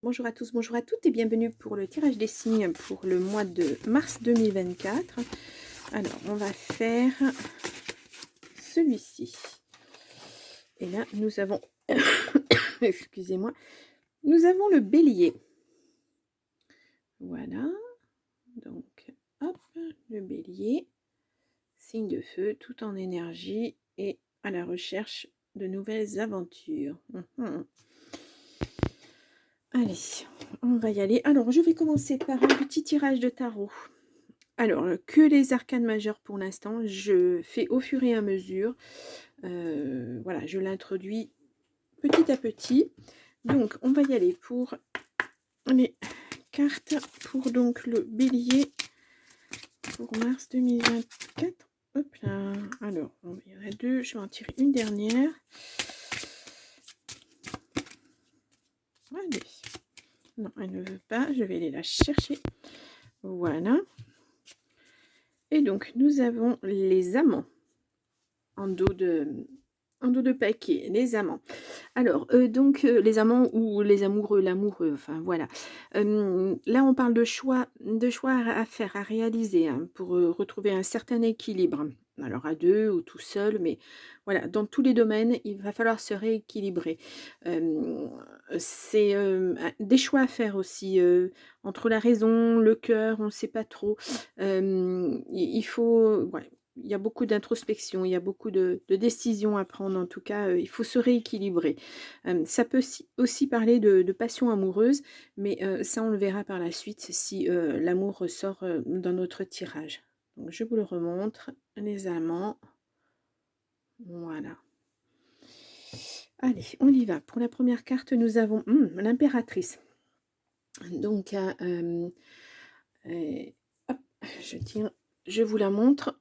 Bonjour à tous, bonjour à toutes et bienvenue pour le tirage des signes pour le mois de mars 2024. Alors, on va faire celui-ci. Et là, nous avons, excusez-moi, nous avons le bélier. Voilà, donc, hop, le bélier, signe de feu, tout en énergie et à la recherche de nouvelles aventures. Allez, on va y aller. Alors, je vais commencer par un petit tirage de tarot. Alors, que les arcanes majeures pour l'instant, je fais au fur et à mesure. Voilà, je l'introduis petit à petit. Donc, on va y aller pour les cartes pour donc le bélier pour mars 2024. Hop là. Alors, il y en a deux, je vais en tirer une dernière. Allez. Non, elle ne veut pas, je vais aller la chercher. Voilà. Et donc, nous avons les amants en dos de paquet, les amants. Alors, donc, les amants ou les amoureux, l'amoureux, enfin voilà. Là, on parle de choix à faire, à réaliser, hein, pour, retrouver un certain équilibre. Alors à 2 ou tout seul, mais voilà, dans tous les domaines, il va falloir se rééquilibrer. C'est, des choix à faire aussi, entre la raison, le cœur, on ne sait pas trop. Il faut ouais, il y a beaucoup d'introspection, il y a beaucoup de décisions à prendre. En tout cas, il faut se rééquilibrer. Ça peut aussi parler de passion amoureuse, mais ça, on le verra par la suite si l'amour ressort dans notre tirage. Donc, je vous le remontre, les amants. Voilà. Allez, on y va. Pour la première carte, nous avons l'impératrice. Donc, hop, je vous la montre.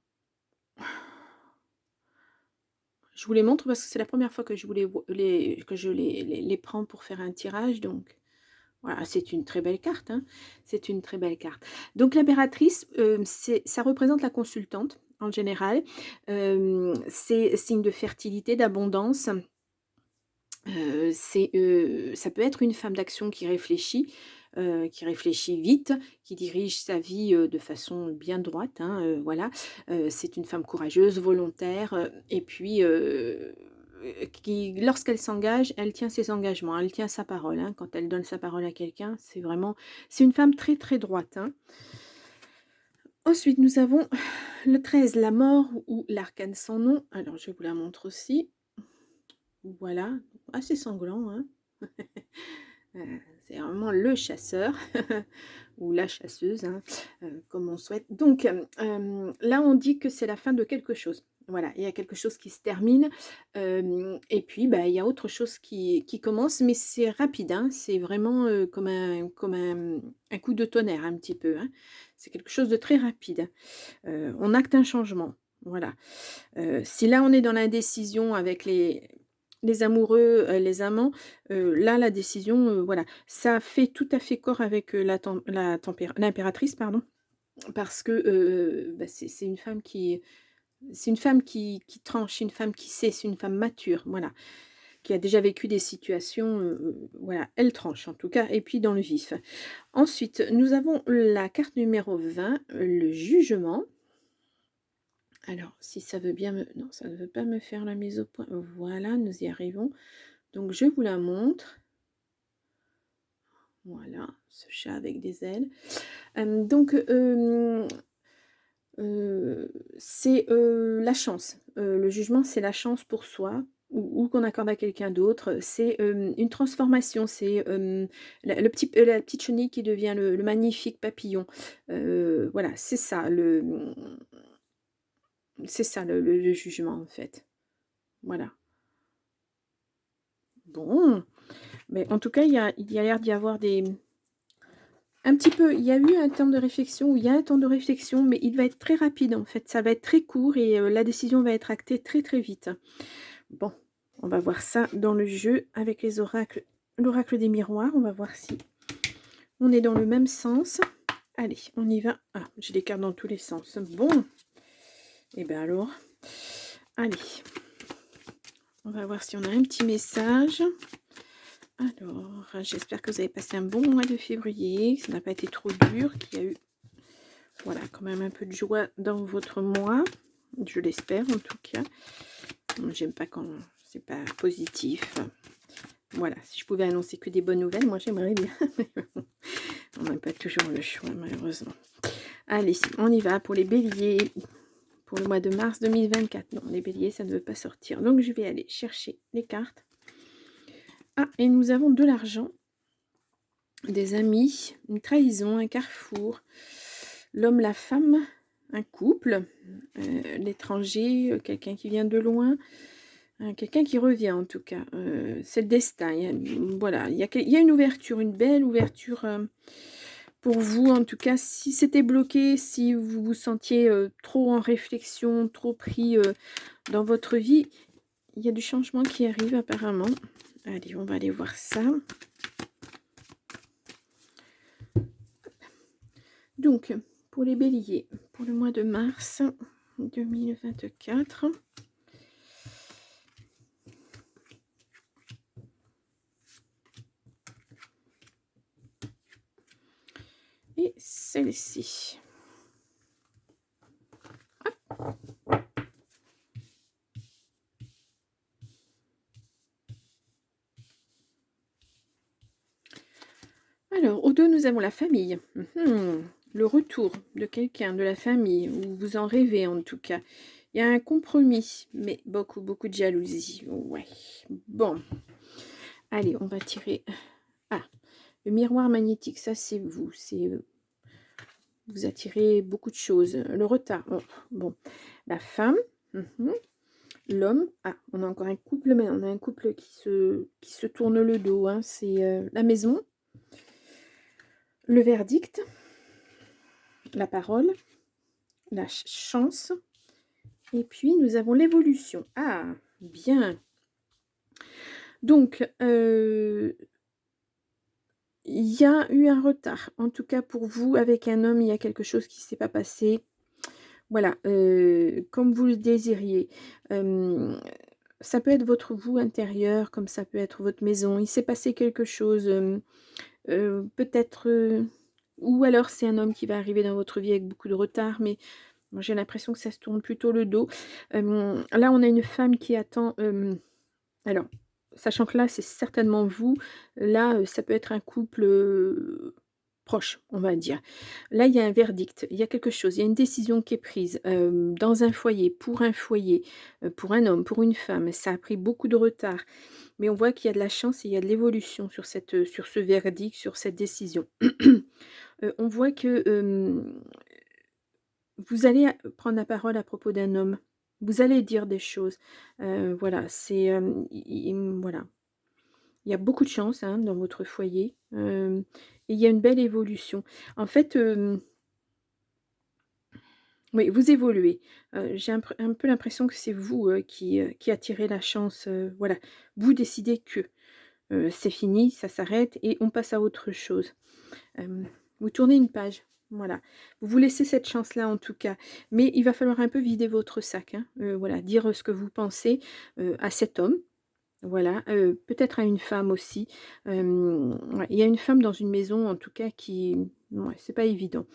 Je vous les montre parce que c'est la première fois que je les prends pour faire un tirage, donc voilà, c'est une très belle carte, hein. C'est une très belle carte. Donc l'impératrice, ça représente la consultante en général. C'est signe de fertilité, d'abondance. Ça peut être une femme d'action qui réfléchit vite, qui dirige sa vie, de façon bien droite, hein, voilà. C'est une femme courageuse, volontaire, et puis, qui lorsqu'elle s'engage, elle tient ses engagements, elle tient sa parole, hein. Quand elle donne sa parole à quelqu'un, c'est une femme très, très droite, hein. Ensuite, nous avons le 13, la mort ou l'arcane sans nom. Alors je vous la montre aussi. Voilà, assez sanglant, hein. C'est vraiment le chasseur ou la chasseuse, hein, comme on souhaite. Donc, là, on dit que c'est la fin de quelque chose. Voilà, il y a quelque chose qui se termine, et puis, bah, il y a autre chose qui commence, mais c'est rapide, hein. C'est vraiment, comme un coup de tonnerre un petit peu, hein. C'est quelque chose de très rapide. On acte un changement, voilà. Si là, on est dans l'indécision avec les amoureux, les amants, là, la décision, voilà, ça fait tout à fait corps avec, l'impératrice, pardon, parce que, bah, c'est une femme qui tranche, une femme qui sait, c'est une femme mature, voilà, qui a déjà vécu des situations, voilà, elle tranche en tout cas et puis dans le vif. Ensuite, nous avons la carte numéro 20, le jugement. Alors, si ça veut bien me non, ça ne veut pas me faire la mise au point. Voilà, nous y arrivons. Donc je vous la montre. Voilà, ce chat avec des ailes. Donc, c'est, la chance. Le jugement, c'est la chance pour soi ou qu'on accorde à quelqu'un d'autre. C'est, une transformation, c'est, la petite chenille qui devient le magnifique papillon. Voilà, c'est ça le jugement, en fait. Voilà. Bon, mais en tout cas, il y a l'air d'y avoir un petit peu, il y a eu un temps de réflexion, ou il y a un temps de réflexion, mais il va être très rapide, en fait. Ça va être très court et la décision va être actée très, très vite. Bon, on va voir ça dans le jeu avec les oracles, l'oracle des miroirs. On va voir si on est dans le même sens. Allez, on y va. Ah, j'ai des cartes dans tous les sens. Bon, et bien alors, allez, on va voir si on a un petit message. Alors, j'espère que vous avez passé un bon mois de février, que ça n'a pas été trop dur, qu'il y a eu, voilà, quand même un peu de joie dans votre mois. Je l'espère en tout cas. J'aime pas quand c'est pas positif. Voilà, si je pouvais annoncer que des bonnes nouvelles, moi j'aimerais bien. On n'a pas toujours le choix, malheureusement. Allez, on y va pour les béliers. Pour le mois de mars 2024. Non, les béliers, ça ne veut pas sortir. Donc, je vais aller chercher les cartes. Ah, et nous avons de l'argent, des amis, une trahison, un carrefour, l'homme, la femme, un couple, l'étranger, quelqu'un qui vient de loin, quelqu'un qui revient en tout cas. C'est le destin. Voilà, il y a une ouverture, une belle ouverture pour vous. En tout cas, si c'était bloqué, si vous vous sentiez trop en réflexion, trop pris dans votre vie, il y a du changement qui arrive apparemment. Allez, on va aller voir ça. Donc, pour les béliers, pour le mois de mars 2024. Et celle-ci. Alors, au dos, nous avons la famille. Le retour de quelqu'un de la famille, ou vous en rêvez en tout cas. Il y a un compromis, mais beaucoup de jalousie. Ouais. Bon. Allez, on va tirer. Ah, le miroir magnétique, ça c'est vous. C'est vous attirez beaucoup de choses. Le retard. Bon. La femme. L'homme. Ah, on a encore un couple, mais on a un couple qui se tourne le dos. Hein. C'est la maison. Le verdict. La parole. La chance. Et puis, nous avons l'évolution. Ah, bien. Donc, il y a eu un retard. En tout cas, pour vous, avec un homme, il y a quelque chose qui ne s'est pas passé. Voilà, comme vous le désiriez. Ça peut être votre vous intérieur, comme ça peut être votre maison. Il s'est passé quelque chose, peut-être... ou alors, c'est un homme qui va arriver dans votre vie avec beaucoup de retard, mais... Moi, j'ai l'impression que ça se tourne plutôt le dos. Là, on a une femme qui attend... alors, sachant que là, c'est certainement vous. Là, ça peut être un couple proche, on va dire. Là, il y a un verdict, il y a quelque chose, il y a une décision qui est prise dans un foyer, pour un homme, pour une femme. Ça a pris beaucoup de retard. Mais on voit qu'il y a de la chance et il y a de l'évolution sur ce verdict, sur cette décision. On voit que vous allez prendre la parole à propos d'un homme. Vous allez dire des choses. Voilà, c'est... voilà. Il y a beaucoup de chance hein, dans votre foyer. Et il y a une belle évolution. En fait, oui, vous évoluez. J'ai un peu l'impression que c'est vous qui attirez la chance. Voilà. Vous décidez que c'est fini, ça s'arrête et on passe à autre chose. Vous tournez une page. Voilà. Vous vous laissez cette chance-là en tout cas. Mais il va falloir un peu vider votre sac. Hein. Voilà. Dire ce que vous pensez à cet homme. Voilà. Peut-être à une femme aussi. Ouais, il y a une femme dans une maison en tout cas qui... Ouais, c'est pas évident.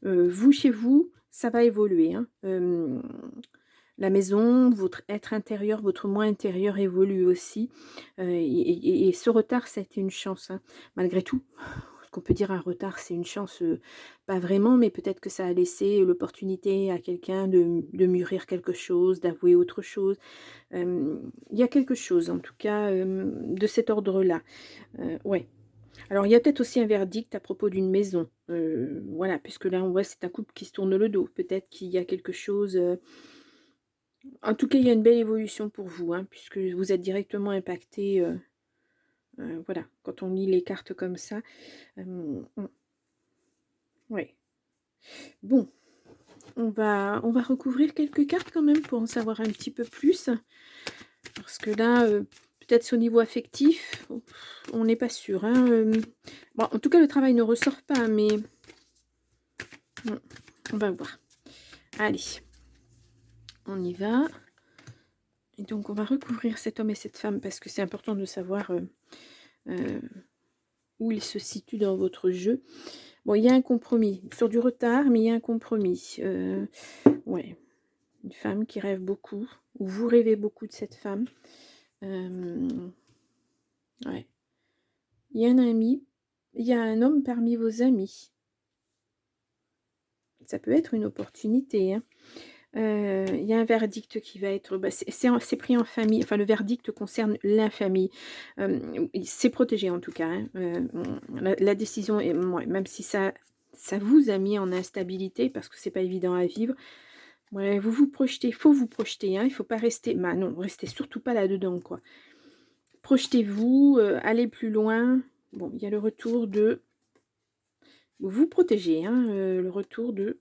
Vous, chez vous, ça va évoluer. Hein. La maison, votre être intérieur, votre moi intérieur évolue aussi. Et ce retard, ça a été une chance. Hein. Malgré tout, ce qu'on peut dire un retard, c'est une chance, pas vraiment, mais peut-être que ça a laissé l'opportunité à quelqu'un de mûrir quelque chose, d'avouer autre chose. Il y a quelque chose, en tout cas, de cet ordre-là. Ouais. Alors, il y a peut-être aussi un verdict à propos d'une maison. Voilà, puisque là, on voit c'est un couple qui se tourne le dos. Peut-être qu'il y a quelque chose... En tout cas, il y a une belle évolution pour vous, hein, puisque vous êtes directement impacté. Voilà, quand on lit les cartes comme ça. Ouais. Bon, on va recouvrir quelques cartes quand même pour en savoir un petit peu plus. Parce que là, peut-être au niveau affectif, on n'est pas sûr. Hein, bon, en tout cas, le travail ne ressort pas, mais on va voir. Allez, on y va. Et donc, on va recouvrir cet homme et cette femme parce que c'est important de savoir heu, où il se situe dans votre jeu. Bon, il y a un compromis, sur du retard, mais il y a un compromis. Ouais, une femme qui rêve beaucoup, ou vous rêvez beaucoup de cette femme. Hem, ouais. Il y a un ami, il y a un homme parmi vos amis. Ça peut être une opportunité, hein. Il y a un verdict qui va être, bah, c'est pris en famille, enfin le verdict concerne la famille. C'est protégé en tout cas, hein. La décision est, mouais, même si ça vous a mis en instabilité parce que c'est pas évident à vivre. Ouais, vous vous projetez, faut vous projeter, hein, il faut pas rester, bah, non, restez surtout pas là-dedans, quoi. Projetez-vous, allez plus loin. Bon, il y a le retour de, vous vous protégez, hein, le retour de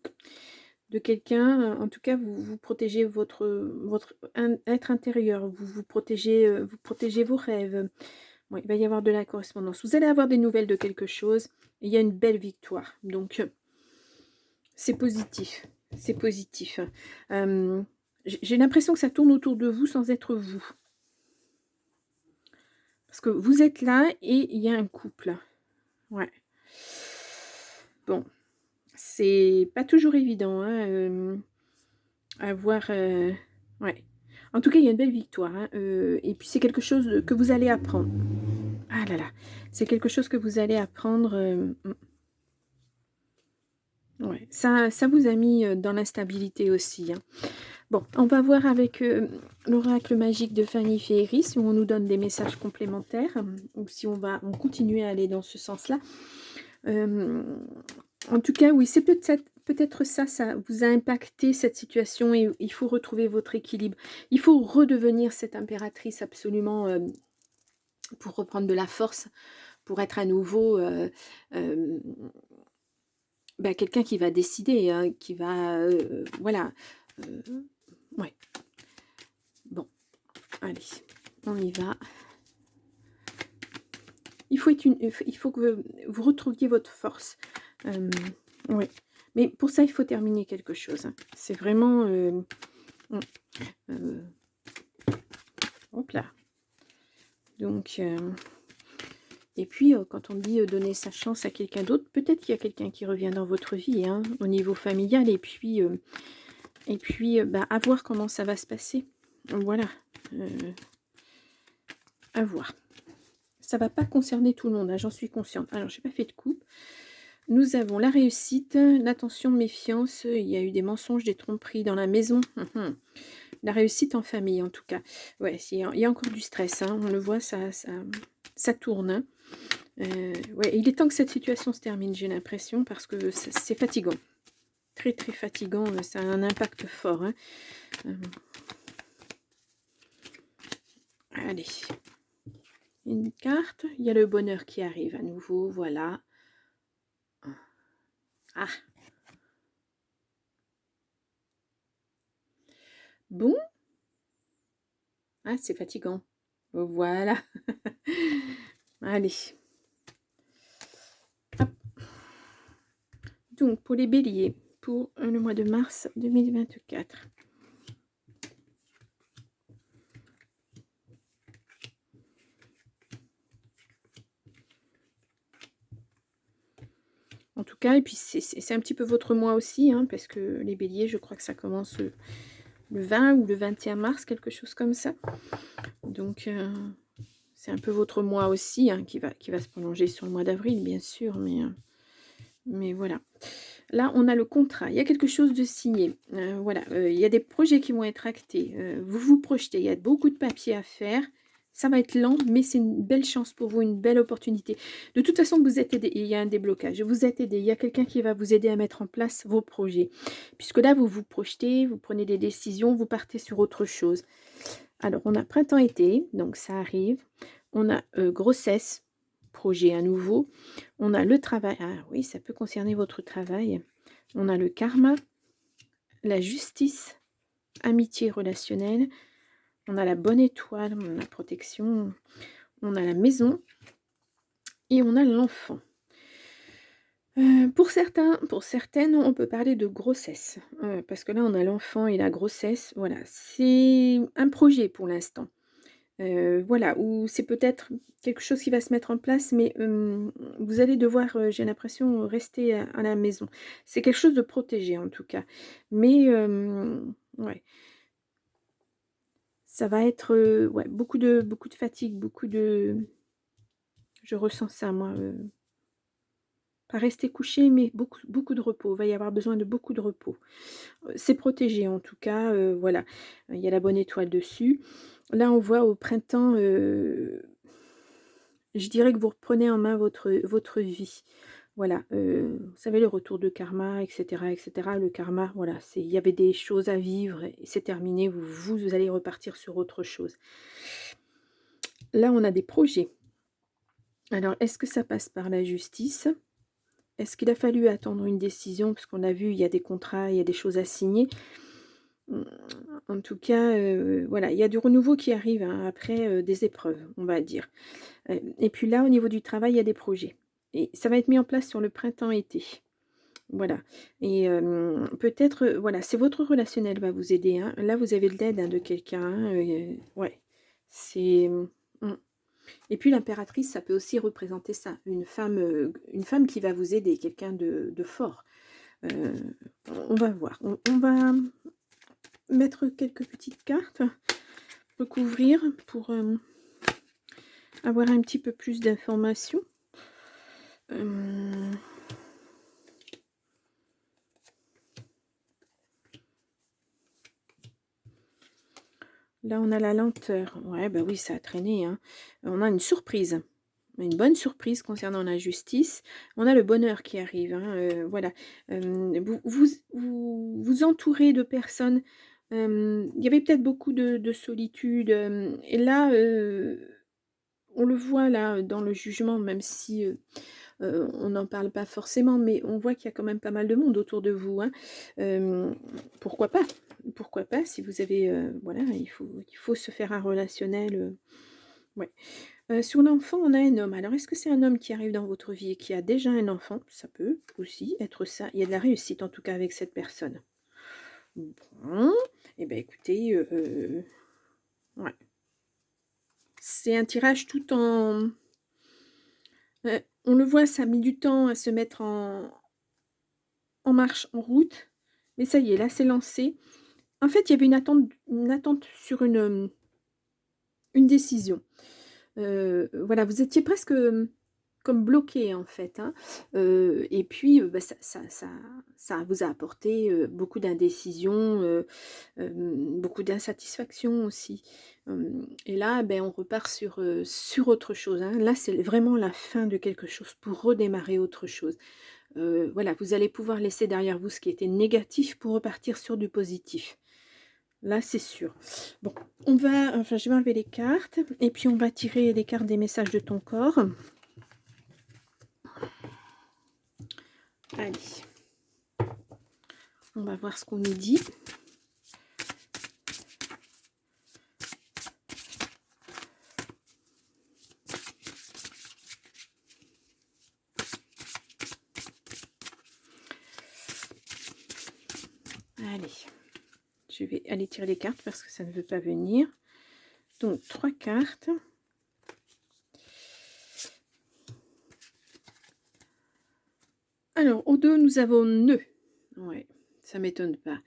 quelqu'un, en tout cas vous protégez votre être intérieur, vous protégez vos rêves. Ouais, il va y avoir de la correspondance. Vous allez avoir des nouvelles de quelque chose, et il y a une belle victoire, donc c'est positif, c'est positif. J'ai l'impression que ça tourne autour de vous sans être vous. Parce que vous êtes là et il y a un couple. Ouais. Bon, c'est pas toujours évident, hein, à voir, ouais. En tout cas, il y a une belle victoire, hein, et puis c'est quelque chose que vous allez apprendre. Ah là là, c'est quelque chose que vous allez apprendre, ouais. Ça vous a mis, dans l'instabilité aussi, hein. Bon, on va voir avec, l'oracle magique de Fanny Féerie si on nous donne des messages complémentaires, ou si on continue à aller dans ce sens-là. Hem, En tout cas, oui, c'est peut-être ça, ça vous a impacté cette situation, et il faut retrouver votre équilibre. Il faut redevenir cette impératrice absolument, pour reprendre de la force, pour être à nouveau, hem, bah, quelqu'un qui va décider, hein, qui va, voilà, heu, ouais. Bon, allez, on y va. Il faut que vous retrouviez votre force. Ouais. Mais pour ça, il faut terminer quelque chose, hein. C'est vraiment, mmh, heu, hop là. Donc, et puis, quand on dit, donner sa chance à quelqu'un d'autre, peut-être qu'il y a quelqu'un qui revient dans votre vie, hein, au niveau familial, et puis, bah, à voir comment ça va se passer. Voilà, heu, à voir. Ça va pas concerner tout le monde, hein, j'en suis consciente. Alors, j'ai pas fait de coupe. Nous avons la réussite, l'attention, méfiance, il y a eu des mensonges, des tromperies dans la maison. La réussite en famille, en tout cas. Ouais, il y a encore du stress, hein, on le voit, ça tourne, hein. Ouais, il est temps que cette situation se termine, j'ai l'impression, parce que c'est fatigant. Très, très fatigant, ça a un impact fort, hein. Hem, allez, une carte, il y a le bonheur qui arrive à nouveau, voilà. Ah! Bon, ah, c'est fatigant. Voilà. Allez, hop. Donc pour les béliers, pour, le mois de mars 2024. En tout cas, et puis c'est un petit peu votre mois aussi, hein, parce que les béliers, je crois que ça commence, le 20 ou le 21 mars, quelque chose comme ça. Donc, c'est un peu votre mois aussi, hein, qui va se prolonger sur le mois d'avril, bien sûr, mais voilà. Là, on a le contrat, il y a quelque chose de signé, voilà, il y a des projets qui vont être actés, vous vous projetez, il y a beaucoup de papiers à faire. Ça va être lent, mais c'est une belle chance pour vous, une belle opportunité. De toute façon, vous êtes aidé, il y a un déblocage, vous êtes aidé, il y a quelqu'un qui va vous aider à mettre en place vos projets. Puisque là, vous vous projetez, vous prenez des décisions, vous partez sur autre chose. Alors, on a printemps-été, donc ça arrive. On a, grossesse, projet à nouveau. On a le travail. Ah oui, ça peut concerner votre travail. On a le karma, la justice, amitié relationnelle. On a la bonne étoile, on a la protection. On a la maison et on a l'enfant. Pour certains, pour certaines, on peut parler de grossesse, parce que là, on a l'enfant et la grossesse. Voilà, c'est un projet pour l'instant. Voilà, ou c'est peut-être quelque chose qui va se mettre en place, mais vous allez devoir, j'ai l'impression, rester à la maison. C'est quelque chose de protégé en tout cas. Mais ouais, ça va être, ouais, beaucoup de fatigue, beaucoup de je ressens ça moi, pas rester couché, mais beaucoup de repos. Il va y avoir besoin de beaucoup de repos. C'est protégé en tout cas, voilà. Il y a la bonne étoile dessus. Là, on voit au printemps, je dirais que vous reprenez en main votre vie. Voilà, vous savez le retour de karma et cetera et cetera. Le karma, voilà, c'est il y avait des choses à vivre et c'est terminé, vous allez repartir sur autre chose. Là, on a des projets. Alors, est-ce que ça passe par la justice? Est-ce qu'il a fallu attendre une décision? Parce qu'on a vu, il y a des contrats, il y a des choses à signer. Mmh, en tout cas, voilà, il y a du renouveau qui arrive, hein, après, des épreuves, on va dire. Et puis là, au niveau du travail, il y a des projets et ça va être mis en place sur le printemps-été. Voilà et peut-être, voilà, c'est votre relationnel va vous aider, hein. Là, vous avez de l'aide, hein, de quelqu'un, ouais, c'est, mmh et puis l'impératrice, ça peut aussi représenter ça, une femme qui va vous aider, quelqu'un de fort. Heu, on va voir, on va mettre quelques petites cartes, recouvrir pour, avoir un petit peu plus d'informations. Hem, là, on a la lenteur. Ouais, bah, oui, ça a traîné, hein. On a une surprise, une bonne surprise concernant la justice. On a le bonheur qui arrive, hein, voilà. Vous entourez de personnes, il y avait peut-être beaucoup de solitude, et là, on le voit là, dans le jugement, même si, on n'en parle pas forcément, mais on voit qu'il y a quand même pas mal de monde autour de vous, hein. Hem, pourquoi pas? Pourquoi pas si vous avez, voilà, il faut se faire un relationnel, ouais. Sur l'enfant, on a un homme. Alors est-ce que c'est un homme qui arrive dans votre vie et qui a déjà un enfant? Ça peut aussi être ça. Il y a de la réussite en tout cas avec cette personne. Bon, et ben écoutez, ouais. C'est un tirage tout en on le voit, ça a mis du temps à se mettre en marche, en route, mais ça y est, là, c'est lancé. En fait, il y avait une attente sur une décision. Voilà, vous étiez presque, comme bloqué en fait, hein. Et puis, bah, ça vous a apporté, beaucoup d'indécision, beaucoup d'insatisfaction aussi. Et là, ben, on repart sur autre chose, hein. Là, c'est vraiment la fin de quelque chose pour redémarrer autre chose. Voilà, vous allez pouvoir laisser derrière vous ce qui était négatif pour repartir sur du positif. Là, c'est sûr. Bon, je vais enlever les cartes et puis on va tirer les cartes des messages de ton corps. Allez, on va voir ce qu'on nous dit. Allez, je vais aller tirer les cartes parce que ça ne veut pas venir. Donc, 3 cartes. Alors, au dos, nous avons nœud. Ouais, ça m'étonne pas.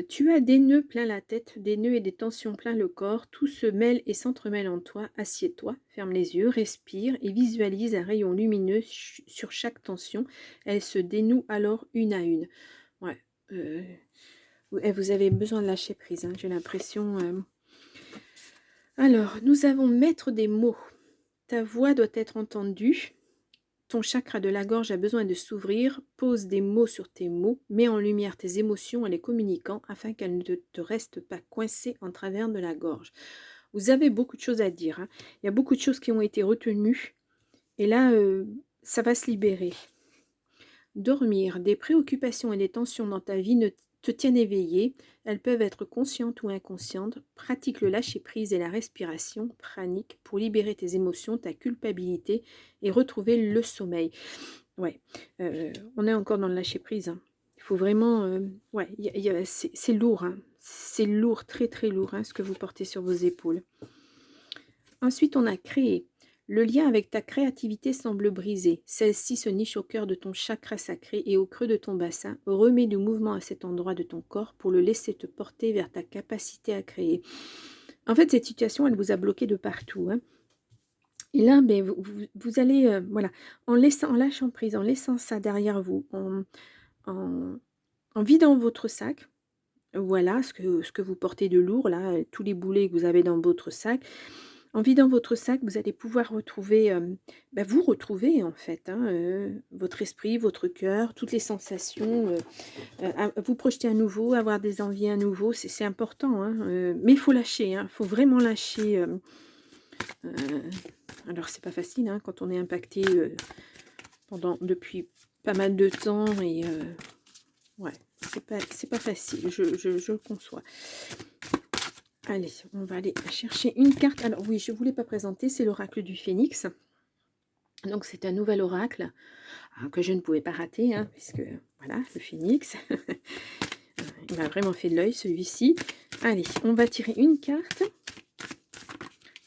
Tu as des nœuds plein la tête, des nœuds et des tensions plein le corps. Tout se mêle et s'entremêle en toi. Assieds-toi, ferme les yeux, respire et visualise un rayon lumineux sur chaque tension. Elle se dénoue alors une à une. Ouais, vous avez besoin de lâcher prise, hein, j'ai l'impression. Alors, nous avons maître des mots. Ta voix doit être entendue. Ton chakra de la gorge a besoin de s'ouvrir. Pose des mots sur tes mots. Mets en lumière tes émotions en les communiquant afin qu'elles ne te restent pas coincées en travers de la gorge. Vous avez beaucoup de choses à dire, hein. Il y a beaucoup de choses qui ont été retenues. Et là, ça va se libérer. Dormir. Des préoccupations et des tensions dans ta vie ne te tiennent éveillé. Elles peuvent être conscientes ou inconscientes. Pratique le lâcher-prise et la respiration pranique pour libérer tes émotions, ta culpabilité et retrouver le sommeil. Ouais, on est encore dans le lâcher-prise, hein. Il faut vraiment, ouais, c'est lourd, hein. C'est lourd, très, très lourd, hein, ce que vous portez sur vos épaules. Ensuite, on a créé. Le lien avec ta créativité semble brisé. Celle-ci se niche au cœur de ton chakra sacré et au creux de ton bassin. Remets du mouvement à cet endroit de ton corps pour le laisser te porter vers ta capacité à créer. En fait, cette situation, elle vous a bloqué de partout, hein. Et là, ben, vous allez, voilà, en lâchant prise, en laissant ça derrière vous, en, en vidant votre sac, voilà, ce que vous portez de lourd là, tous les boulets que vous avez dans votre sac. En vidant votre sac, vous allez pouvoir retrouver, bah, vous retrouver en fait, hein, votre esprit, votre cœur, toutes les sensations, à vous projeter à nouveau, avoir des envies à nouveau, c'est important, hein, mais il faut lâcher, hein, il faut vraiment lâcher, heu, alors c'est pas facile, hein, quand on est impacté, depuis pas mal de temps et ouais, c'est pas facile, je le conçois. Allez, on va aller chercher une carte. Alors oui, je ne vous l'ai pas présenté, c'est l'oracle du Phénix. Donc c'est un nouvel oracle que je ne pouvais pas rater, hein, puisque voilà, le Phénix. Il m'a vraiment fait de l'œil celui-ci. Allez, on va tirer une carte.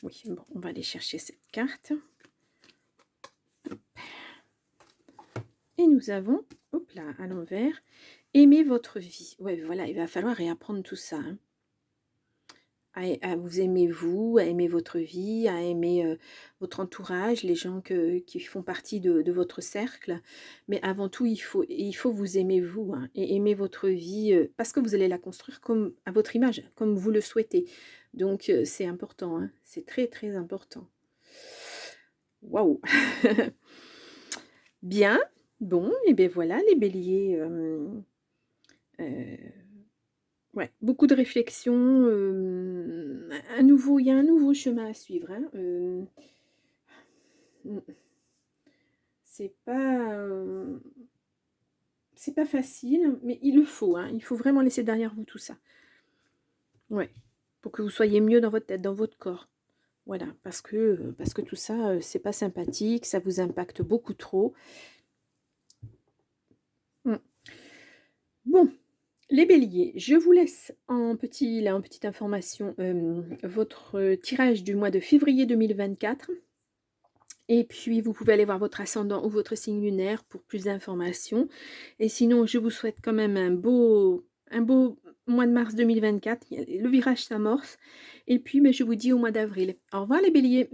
Oui, bon, on va aller chercher cette carte. Et nous avons, hop là, à l'envers, aimer votre vie. Ouais, voilà, il va falloir réapprendre tout ça, hein. À vous aimer vous, à aimer votre vie, à aimer, votre entourage, les gens qui font partie de votre cercle. Mais avant tout, il faut vous aimer vous, hein, et aimer votre vie, parce que vous allez la construire comme à votre image, comme vous le souhaitez. Donc c'est important, hein, c'est très, très important. Waouh! Bien, bon et beh, voilà les béliers, heu ouais, beaucoup de réflexion, il y a un nouveau chemin à suivre, hein, mmh, c'est pas, c'est pas facile, mais il le faut, hein, il faut vraiment laisser derrière vous tout ça. Ouais, pour que vous soyez mieux dans votre tête, dans votre corps. Voilà, parce que tout ça, c'est pas sympathique, ça vous impacte beaucoup trop. Mmh. Bon, les béliers, je vous laisse en petite information, votre, tirage du mois de février 2024. Et puis, vous pouvez aller voir votre ascendant ou votre signe lunaire pour plus d'informations. Et sinon, je vous souhaite quand même un beau mois de mars 2024. Le virage s'amorce. Et puis, ben, je vous dis au mois d'avril. Au revoir les béliers.